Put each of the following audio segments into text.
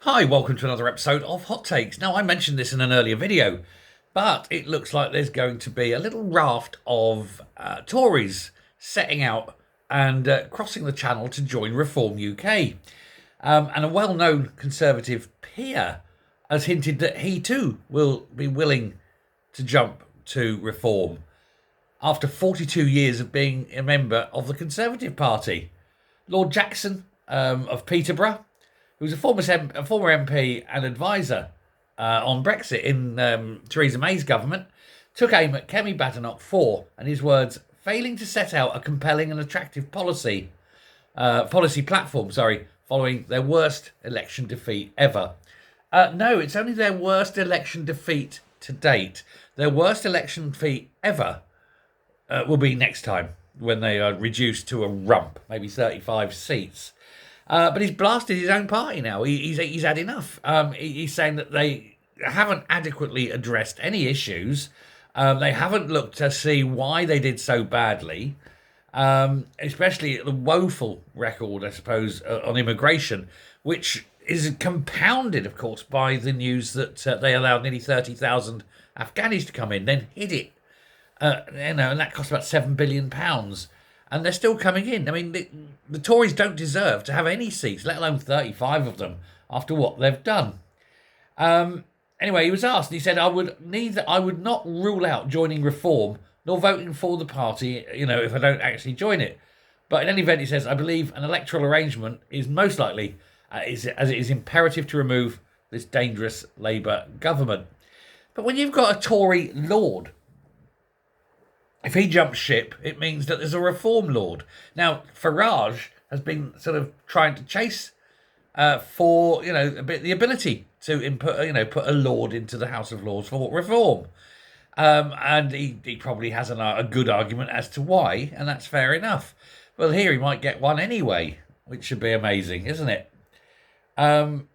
Hi, welcome to another episode of Hot Takes. Now, I mentioned this in an earlier video, but it looks like there's going to be a little raft of Tories setting out and crossing the channel to join Reform UK. And a well-known Conservative peer has hinted that he too will be willing to jump to Reform after 42 years of being a member of the Conservative Party. Lord Jackson of Peterborough, who's a former MP and advisor on Brexit in Theresa May's government, took aim at Kemi Badenoch for, in his words, failing to set out a compelling and attractive policy platform, following their worst election defeat ever. No, it's only their worst election defeat to date. Their worst election defeat ever will be next time when they are reduced to a rump, maybe 35 seats. But he's blasted his own party now. He's had enough. He's saying that they haven't adequately addressed any issues. They haven't looked to see why they did so badly, especially the woeful record, I suppose, on immigration, which is compounded, of course, by the news that they allowed nearly 30,000 Afghanis to come in, then hid it. And that cost about £7 billion. And they're still coming in. I mean, the Tories don't deserve to have any seats, let alone 35 of them, after what they've done. Anyway, he was asked, and he said, I would not rule out joining Reform, nor voting for the party, if I don't actually join it. But in any event, he says, I believe an electoral arrangement is most likely, as it is imperative to remove this dangerous Labour government. But when you've got a Tory Lord, if he jumps ship, it means that there's a Reform Lord. Now, Farage has been sort of trying to chase for, the ability to put a Lord into the House of Lords for Reform. And he probably has a good argument as to why, and that's fair enough. Well, here he might get one anyway, which should be amazing, isn't it? And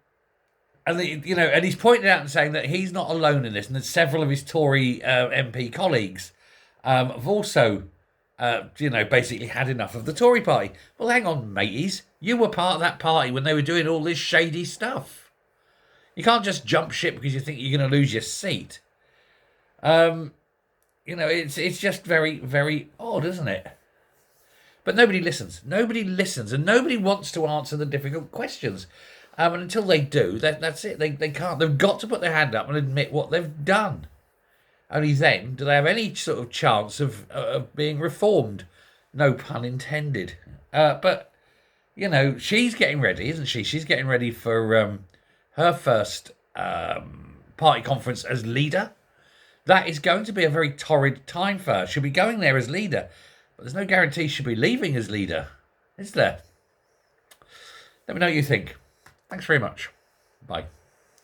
he's pointed out and saying that he's not alone in this, and that several of his Tory MP colleagues have also, basically had enough of the Tory party. Well, hang on, mateys. You were part of that party when they were doing all this shady stuff. You can't just jump ship because you think you're going to lose your seat. It's just very, very odd, isn't it? But nobody listens. Nobody listens, and nobody wants to answer the difficult questions. And until they do, that's it. They can't. They've got to put their hand up and admit what they've done. Only then do they have any sort of chance of being reformed. No pun intended. But, she's getting ready, isn't she? She's getting ready for her first party conference as leader. That is going to be a very torrid time for her. She'll be going there as leader, but there's no guarantee she'll be leaving as leader, is there? Let me know what you think. Thanks very much. Bye.